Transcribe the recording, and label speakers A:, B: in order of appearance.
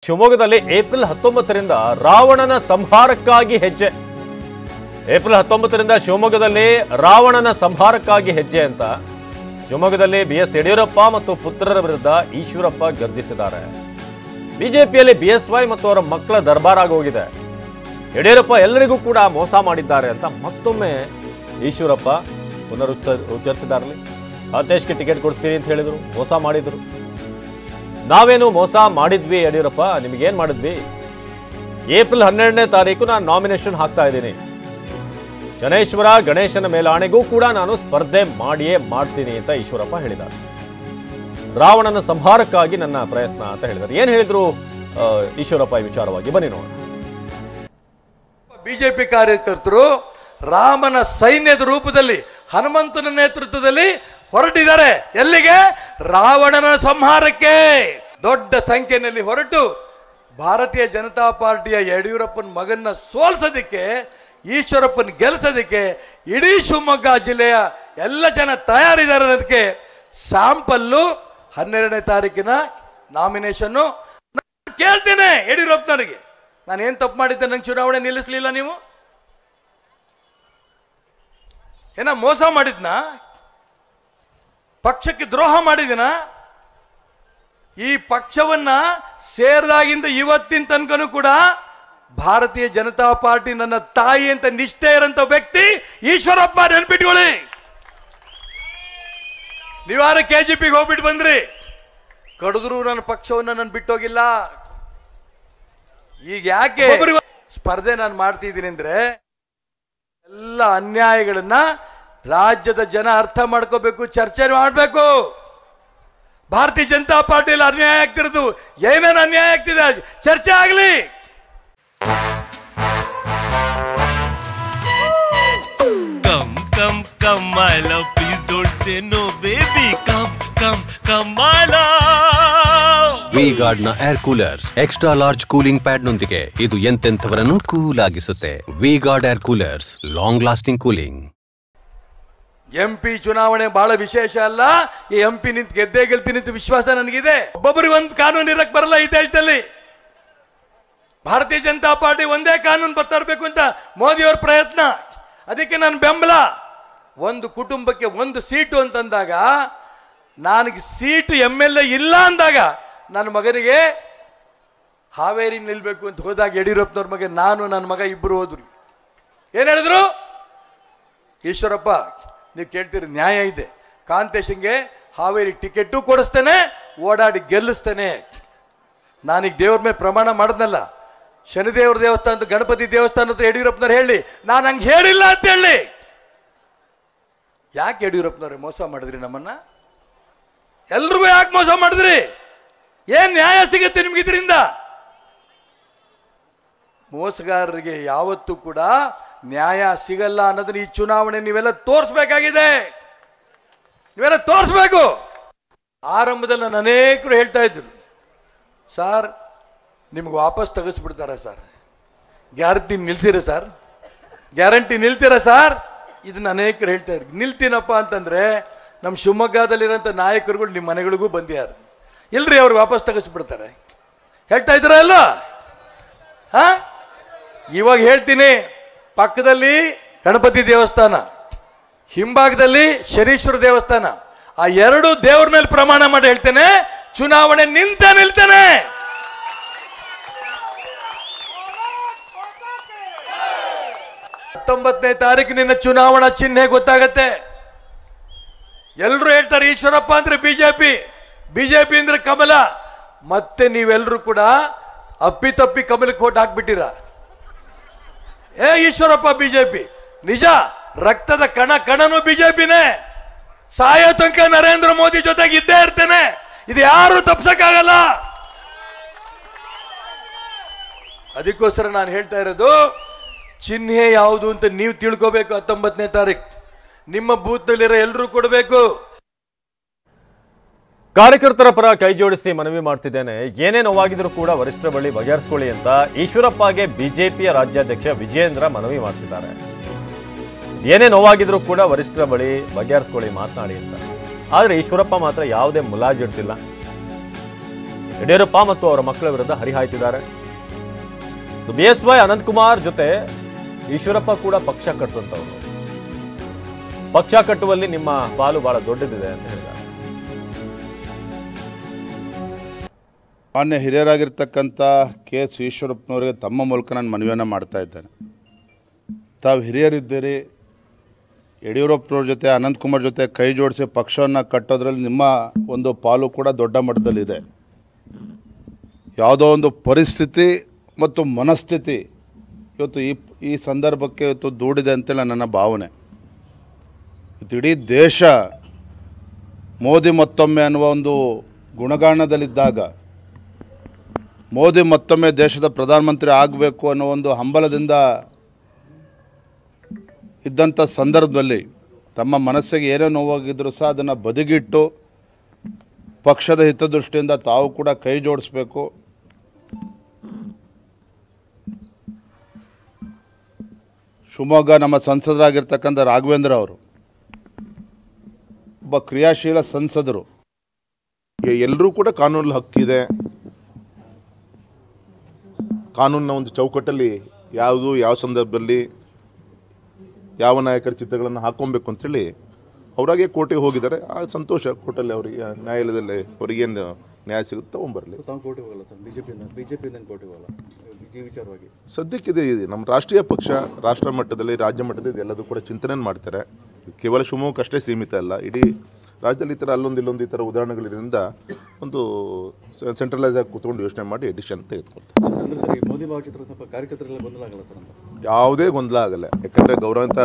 A: ಶಿವಮೊಗ್ಗದಲ್ಲಿ ಏಪ್ರಿಲ್ 19ರಿಂದ ರಾವಣನ ಸಂಹಾರಕ್ಕಾಗಿ ಹೆಜ್ಜೆ. ಏಪ್ರಿಲ್ 19ರಿಂದ ಶಿವಮೊಗ್ಗದಲ್ಲಿ ರಾವಣನ ಸಂಹಾರಕ್ಕಾಗಿ ಹೆಜ್ಜೆ ಅಂತ ಶಿವಮೊಗ್ಗದಲ್ಲಿ BS ಯಡಿಯೂರಪ್ಪ ಮತ್ತು ಪುತ್ರರ ವಿರುದ್ಧ ಈಶ್ವರಪ್ಪ ಗರ್ಜಿಸಿದ್ದಾರೆ. ಬಿಜೆಪಿಯಲ್ಲಿ BSY ಮತ್ತು ಅವರ ಮಕ್ಕಳ ದರ್ಬಾರಾಗಿ ಹೋಗಿದೆ. ಯಡಿಯೂರಪ್ಪ ಎಲ್ಲರಿಗೂ ಕೂಡ ಮೋಸ ಮಾಡಿದ್ದಾರೆ ಅಂತ ಮತ್ತೊಮ್ಮೆ ಈಶ್ವರಪ್ಪ ಉಚ್ಚರಿಸಿದ್ದಾರೆ. ಅತೇಶ್ಗೆ ಟಿಕೆಟ್ ಕೊಡಿಸ್ತೀನಿ ಅಂತ ಹೇಳಿದ್ರು, ಮೋಸ ಮಾಡಿದ್ರು. ನಾವೇನು ಮೋಸ ಮಾಡಿದ್ವಿ ಯಡಿಯೂರಪ್ಪ, ನಿಮಗೇನು ಮಾಡಿದ್ವಿ? ಏಪ್ರಿಲ್ 12ನೇ ತಾರೀಕು ನಾನು ನಾಮಿನೇಷನ್ ಹಾಕ್ತಾ ಇದ್ದೀನಿ. ಶನೇಶ್ವರ ಗಣೇಶನ ಮೇಲಾಣೆಗೂ ಕೂಡ ನಾನು ಸ್ಪರ್ಧೆ ಮಾಡಿಯೇ ಮಾಡ್ತೀನಿ ಅಂತ ಈಶ್ವರಪ್ಪ ಹೇಳಿದ್ದಾರೆ. ರಾವಣನ ಸಂಹಾರಕ್ಕಾಗಿ ನನ್ನ ಪ್ರಯತ್ನ ಅಂತ ಹೇಳಿದ್ದಾರೆ. ಏನು ಹೇಳಿದ್ರು ಈಶ್ವರಪ್ಪ ಈ ವಿಚಾರವಾಗಿ? ಬನ್ನಿ ನೋಡೋಣ.
B: ಬಿಜೆಪಿ ಕಾರ್ಯಕರ್ತರು ರಾಮನ ಸೈನ್ಯದ ರೂಪದಲ್ಲಿ ಹನುಮಂತನ ನೇತೃತ್ವದಲ್ಲಿ ಹೊರಟಿದ್ದಾರೆ. ಎಲ್ಲಿಗೆ? ರಾವಣನ ಸಂಹಾರಕ್ಕೆ. ದೊಡ್ಡ ಸಂಖ್ಯೆಯಲ್ಲಿ ಹೊರಟು ಭಾರತೀಯ ಜನತಾ ಪಾರ್ಟಿಯ ಯಡಿಯೂರಪ್ಪನ ಮಗನ್ನ ಸೋಲ್ಸೋದಕ್ಕೆ, ಈಶ್ವರಪ್ಪನ ಗೆಲ್ಲಿಸೋದಕ್ಕೆ ಇಡೀ ಶಿವಮೊಗ್ಗ ಜಿಲ್ಲೆಯ ಎಲ್ಲ ಜನ ತಯಾರಿದ್ದಾರೆ ಅನ್ನೋದಕ್ಕೆ ಸ್ಯಾಂಪಲ್ಲು 12ನೇ ತಾರೀಕಿನ ನಾಮಿನೇಷನ್ನು. ಕೇಳ್ತೇನೆ ಯಡಿಯೂರಪ್ಪನವರಿಗೆ, ನಾನು ಏನು ತಪ್ಪು ಮಾಡಿದ್ದೆ? ನಂಗೆ ಚುನಾವಣೆ ನಿಲ್ಲಿಸಲಿಲ್ಲ, ನೀವು ಏನ ಮೋಸ ಮಾಡಿದ್ನಾ? ಪಕ್ಷಕ್ಕೆ ದ್ರೋಹ ಮಾಡಿದಿನ? ಈ ಪಕ್ಷವನ್ನ ಸೇರಿದಾಗಿಂದ ಇವತ್ತಿನ ತನಕನೂ ಕೂಡ ಭಾರತೀಯ ಜನತಾ ಪಾರ್ಟಿ ನನ್ನ ತಾಯಿ ಅಂತ ನಿಷ್ಠೆ ಇರಂತ ವ್ಯಕ್ತಿ ಈಶ್ವರಪ್ಪ. ನೆನ್ಪಿಟ್ಕೊಳ್ಳಿ. ನೀವಾರ KGPಗೆ ಹೋಗ್ಬಿಟ್ಟು ಬಂದ್ರಿ, ಕಡಿದ್ರು ನನ್ನ ಪಕ್ಷವನ್ನ ನಾನು ಬಿಟ್ಟೋಗಿಲ್ಲ. ಈಗ ಯಾಕೆ ಸ್ಪರ್ಧೆ ನಾನು ಮಾಡ್ತಿದ್ದೀನಿ ಅಂದ್ರೆ, ಎಲ್ಲ ಅನ್ಯಾಯಗಳನ್ನ ರಾಜ್ಯದ ಜನ ಅರ್ಥ ಮಾಡ್ಕೋಬೇಕು, ಚರ್ಚೆ ಮಾಡಬೇಕು. ಭಾರತೀಯ ಜನತಾ ಪಾರ್ಟಿಯಲ್ಲಿ ಅನ್ಯಾಯ ಆಗ್ತಿರೋದು, ಏನೇನು ಅನ್ಯಾಯ ಆಗ್ತಿದೆ ಚರ್ಚೆ ಆಗಲಿ.
C: Come, my love, please don't say no, baby. Come, my love.
D: V-Guard ನ air coolers extra large cooling pad ನೊಂದಿಗೆ ಇದು ಎಂತೆಂಥವರನ್ನು ಕೂಲ್ ಆಗಿಸುತ್ತೆ. V-Guard air coolers, long lasting cooling.
B: MP ಚುನಾವಣೆ ಬಹಳ ವಿಶೇಷ ಅಲ್ಲ. ಈ MP ನಿಂತು ಗೆದ್ದೇ ಗೆಲ್ತೀನಿ ಅಂತ ವಿಶ್ವಾಸ ನನಗಿದೆ. ಒಬ್ಬೊಬ್ಬರಿಗೆ ಒಂದು ಕಾನೂನು ಇರಕ್ ಬರಲ್ಲ ಈ ದೇಶದಲ್ಲಿ. ಭಾರತೀಯ ಜನತಾ ಪಾರ್ಟಿ ಒಂದೇ ಕಾನೂನು ಬರ್ತಾರಬೇಕು ಅಂತ ಮೋದಿ ಅವ್ರ ಪ್ರಯತ್ನ. ಅದಕ್ಕೆ ನಾನು ಬೆಂಬಲ. ಒಂದು ಕುಟುಂಬಕ್ಕೆ ಒಂದು ಸೀಟು ಅಂತಂದಾಗ, ನನಗೆ ಸೀಟು MLA ಇಲ್ಲ ಅಂದಾಗ ನನ್ನ ಮಗನಿಗೆ ಹಾವೇರಿ ನಿಲ್ಬೇಕು ಅಂತ ಹೋದಾಗ ಯಡಿಯೂರಪ್ಪನವ್ರ ಮಗ, ನಾನು ನನ್ನ ಮಗ ಇಬ್ಬರು ಹೋದ್ರು. ಏನು ಹೇಳಿದ್ರು? ಈಶ್ವರಪ್ಪ, ನೀವು ಕೇಳ್ತೀರಿ, ನ್ಯಾಯ ಇದೆ. ಕಾಂತೇಶನ್ಗೆ ಹಾವೇರಿ ಟಿಕೆಟು ಕೊಡಿಸ್ತೇನೆ, ಓಡಾಡಿ ಗೆಲ್ಲಿಸ್ತೇನೆ. ನಾನೀಗ ದೇವ್ರ ಮೇಲೆ ಪ್ರಮಾಣ ಮಾಡಿದ್ನಲ್ಲ, ಶನಿದೇವ್ರ ದೇವಸ್ಥಾನದ ಗಣಪತಿ ದೇವಸ್ಥಾನ ಅಂತ ಯಡಿಯೂರಪ್ಪನವ್ರು ಹೇಳಿ, ನಾನು ಹಂಗೆ ಹೇಳಿಲ್ಲ ಅಂತ ಹೇಳಿ. ಯಾಕೆ ಯಡಿಯೂರಪ್ಪನವ್ರೆ ಮೋಸ ಮಾಡಿದ್ರಿ ನಮ್ಮನ್ನ? ಎಲ್ರಿಗೂ ಯಾಕೆ ಮೋಸ ಮಾಡಿದ್ರಿ? ಏನ್ ನ್ಯಾಯ ಸಿಗುತ್ತೆ ನಿಮ್ಗೆ ಇದರಿಂದ? ಮೋಸಗಾರರಿಗೆ ಯಾವತ್ತೂ ಕೂಡ ನ್ಯಾಯ ಸಿಗಲ್ಲ ಅನ್ನೋದನ್ನ ಈ ಚುನಾವಣೆ ನೀವೆಲ್ಲ ತೋರಿಸ್ಬೇಕಾಗಿದೆ. ನೀವೆಲ್ಲ ತೋರಿಸ್ಬೇಕು. ಆರಂಭದಲ್ಲಿ ನಾನು ಅನೇಕರು ಹೇಳ್ತಾ ಇದ್ರು, ಸರ್ ನಿಮ್ಗೆ ವಾಪಸ್ ತೆಗೆಸ್ಬಿಡ್ತಾರ ಸರ್, ಗ್ಯಾರಂಟಿ ನಿಲ್ಸಿರ ಸರ್, ಗ್ಯಾರಂಟಿ ನಿಲ್ತೀರ ಸರ್, ಇದನ್ನ ಅನೇಕರು ಹೇಳ್ತಾ ಇದ್ರು. ನಿಲ್ತೀನಪ್ಪ ಅಂತಂದ್ರೆ ನಮ್ಮ ಶಿವಮೊಗ್ಗದಲ್ಲಿರೋಂಥ ನಾಯಕರುಗಳು ನಿಮ್ಮ ಮನೆಗಳಿಗೂ ಬಂದ್ಯಾರು. ಇಲ್ರಿ, ಅವ್ರಿಗೆ ವಾಪಸ್ ತೆಗೆಸ್ಬಿಡ್ತಾರೆ. ಹೇಳ್ತಾ ಇದ್ರ ಅಲ್ಲ? ಇವಾಗ ಹೇಳ್ತೀನಿ, ಪಕ್ಕದಲ್ಲಿ ಗಣಪತಿ ದೇವಸ್ಥಾನ, ಹಿಂಭಾಗದಲ್ಲಿ ಶನೀಶ್ವರ ದೇವಸ್ಥಾನ, ಆ ಎರಡು ದೇವ್ರ ಮೇಲೆ ಪ್ರಮಾಣ ಮಾಡಿ ಹೇಳ್ತೇನೆ, ಚುನಾವಣೆ ನಿಲ್ತೇನೆ. ಹತ್ತೊಂಬತ್ತನೇ ತಾರೀಕು ನಿನ್ನ ಚುನಾವಣಾ ಚಿಹ್ನೆ ಗೊತ್ತಾಗತ್ತೆ. ಎಲ್ಲರೂ ಹೇಳ್ತಾರೆ ಈಶ್ವರಪ್ಪ ಅಂದ್ರೆ ಬಿಜೆಪಿ ಅಂದ್ರೆ ಕಮಲ. ಮತ್ತೆ ನೀವೆಲ್ಲರೂ ಕೂಡ ಅಪ್ಪಿತಪ್ಪಿ ಕಮಲಕ್ಕೆ ಓಟ್ ಹಾಕ್ಬಿಟ್ಟಿರ. ಈಶ್ವರಪ್ಪ ಬಿಜೆಪಿ ನಿಜ, ರಕ್ತದ ಕಣನು ಬಿಜೆಪಿನೇ. ಸಾಯೋ ತನಕ ನರೇಂದ್ರ ಮೋದಿ ಜೊತೆಗೆ ಇದ್ದೇ ಇರ್ತೇನೆ. ಇದು ಯಾರು ತಪ್ಸಕ್ಕಾಗಲ್ಲ. ಅದಕ್ಕೋಸ್ಕರ ನಾನು ಹೇಳ್ತಾ ಇರೋದು, ಚಿಹ್ನೆ ಯಾವುದು ಅಂತ ನೀವು ತಿಳ್ಕೋಬೇಕು. 19ನೇ ತಾರೀಕು ನಿಮ್ಮ ಬೂತ್ನಲ್ಲಿರೋ ಎಲ್ಲರೂ ಕೊಡಬೇಕು.
A: ಕಾರ್ಯಕರ್ತರ ಪರ ಕೈ ಜೋಡಿಸಿ ಮನವಿ ಮಾಡ್ತಿದ್ದೇನೆ, ಏನೇ ನೋವಾಗಿದ್ರು ಕೂಡ ವರಿಷ್ಠರ ಬಳಿ ಬಗೆಹರಿಸಿಕೊಳ್ಳಿ ಅಂತ ಈಶ್ವರಪ್ಪಗೆ ಬಿಜೆಪಿಯ ರಾಜ್ಯಾಧ್ಯಕ್ಷ ವಿಜಯೇಂದ್ರ ಮನವಿ ಮಾಡ್ತಿದ್ದಾರೆ. ಏನೇ ನೋವಾಗಿದ್ರು ಕೂಡ ವರಿಷ್ಠರ ಬಳಿ ಬಗೆಹರಿಸಿಕೊಳ್ಳಿ, ಮಾತನಾಡಿ ಅಂತ. ಆದರೆ ಈಶ್ವರಪ್ಪ ಮಾತ್ರ ಯಾವುದೇ ಮುಲಾಜಿಡ್ತಿಲ್ಲ. ಯಡಿಯೂರಪ್ಪ ಮತ್ತು ಅವರ ಮಕ್ಕಳ ವಿರುದ್ಧ ಹರಿಹಾಯ್ತಿದ್ದಾರೆ. BSY ಅನಂತಕುಮಾರ್ ಜೊತೆ ಈಶ್ವರಪ್ಪ ಕೂಡ ಪಕ್ಷ ಕಟ್ಟುವಂತವ್ರು. ಪಕ್ಷ ಕಟ್ಟುವಲ್ಲಿ ನಿಮ್ಮ ಪಾಲು ಬಹಳ ದೊಡ್ಡದಿದೆ ಅಂತ ಹೇಳಿದ್ದಾರೆ.
E: ಮಾನ್ಯ ಹಿರಿಯರಾಗಿರ್ತಕ್ಕಂಥ KS ಈಶ್ವರಪ್ಪನವರಿಗೆ ತಮ್ಮ ಮೂಲಕ ನಾನು ಮನವಿಯನ್ನು ಮಾಡ್ತಾ ಇದ್ದೇನೆ. ತಾವು ಹಿರಿಯರಿದ್ದೀರಿ, ಯಡಿಯೂರಪ್ಪನವ್ರ ಜೊತೆ ಅನಂತಕುಮಾರ್ ಜೊತೆ ಕೈ ಜೋಡಿಸಿ ಪಕ್ಷವನ್ನು ಕಟ್ಟೋದ್ರಲ್ಲಿ ನಿಮ್ಮ ಒಂದು ಪಾಲು ಕೂಡ ದೊಡ್ಡ ಮಟ್ಟದಲ್ಲಿದೆ. ಯಾವುದೋ ಒಂದು ಪರಿಸ್ಥಿತಿ ಮತ್ತು ಮನಸ್ಥಿತಿ ಇವತ್ತು ಈ ಸಂದರ್ಭಕ್ಕೆ ಇವತ್ತು ದೂಡಿದೆ ಅಂತೇಳಿ ನನ್ನ ಭಾವನೆ. ಇಡೀ ದೇಶ ಮೋದಿ ಮತ್ತೊಮ್ಮೆ ಅನ್ನುವ ಒಂದು ಗುಣಗಾನದಲ್ಲಿದ್ದಾಗ, ಮೋದಿ ಮತ್ತೊಮ್ಮೆ ದೇಶದ ಪ್ರಧಾನಮಂತ್ರಿ ಆಗಬೇಕು ಅನ್ನೋ ಒಂದು ಹಂಬಲದಿಂದ ಇದ್ದಂಥ ಸಂದರ್ಭದಲ್ಲಿ ತಮ್ಮ ಮನಸ್ಸಿಗೆ ಏನೇ ನೋವಾಗಿದ್ದರೂ ಸಹ ಅದನ್ನು ಬದಿಗಿಟ್ಟು ಪಕ್ಷದ ಹಿತದೃಷ್ಟಿಯಿಂದ ತಾವು ಕೂಡ ಕೈ ಜೋಡಿಸ್ಬೇಕು. ಶಿವಮೊಗ್ಗ ನಮ್ಮ ಸಂಸದರಾಗಿರ್ತಕ್ಕಂಥ ರಾಘವೇಂದ್ರ ಅವರು ಒಬ್ಬ ಕ್ರಿಯಾಶೀಲ ಸಂಸದರು.
F: ಎಲ್ಲರೂ ಕೂಡ ಕಾನೂನಲ್ಲಿ ಹಕ್ಕಿದೆ. ಕಾನೂನಿನ ಒಂದು ಚೌಕಟ್ಟಲ್ಲಿ ಯಾವ ಸಂದರ್ಭದಲ್ಲಿ ಯಾವ ನಾಯಕರ ಚಿತ್ರಗಳನ್ನು ಹಾಕೊಬೇಕು ಅಂತೇಳಿ ಅವರಾಗೆ ಕೋರ್ಟಿಗೆ ಹೋಗಿದ್ದಾರೆ. ಆ ಸಂತೋಷ, ಕೋರ್ಟಲ್ಲಿ ಅವರಿಗೆ ನ್ಯಾಯಾಲಯದಲ್ಲಿ ಅವರಿಗೇನು ನ್ಯಾಯ ಸಿಗುತ್ತೆ ತಗೊಂಬರಲಿ. ಸದ್ಯಕ್ಕಿದೆ ನಮ್ಮ ರಾಷ್ಟ್ರೀಯ ಪಕ್ಷ, ರಾಷ್ಟ್ರ ಮಟ್ಟದಲ್ಲಿ ರಾಜ್ಯ ಮಟ್ಟದಲ್ಲಿ ಎಲ್ಲದೂ ಕೂಡ ಚಿಂತನೆ ಮಾಡ್ತಾರೆ. ಕೇವಲ ಶಿವಮೊಗ್ಗಕ್ಕಷ್ಟೇ ಸೀಮಿತ ಅಲ್ಲ, ಇಡೀ ರಾಜ್ಯದಲ್ಲಿ ಈ ಥರ ಅಲ್ಲೊಂದು ಈ ಥರ ಉದಾಹರಣೆಗಳಿರೋದ್ರಿಂದ ಒಂದು ಸೆಂಟ್ರಲೈಸ್ ಆಗಿ ಕೂತ್ಕೊಂಡು ಯೋಚನೆ ಮಾಡಿ ಡಿಸಿಷನ್ ತೆಗೆದುಕೊಳ್ತಾರೆ.
E: ಮೋದಿ ಭಾವಚಿತ್ರ ಸ್ವಲ್ಪ ಕಾರ್ಯಕರ್ತರೆಲ್ಲ ಗೊಂದಲ ಆಗಲ್ಲ ಸರ್?
F: ಯಾವುದೇ ಗೊಂದಲ ಆಗಲ್ಲ. ಯಾಕಂದರೆ ಗೌರವಂತ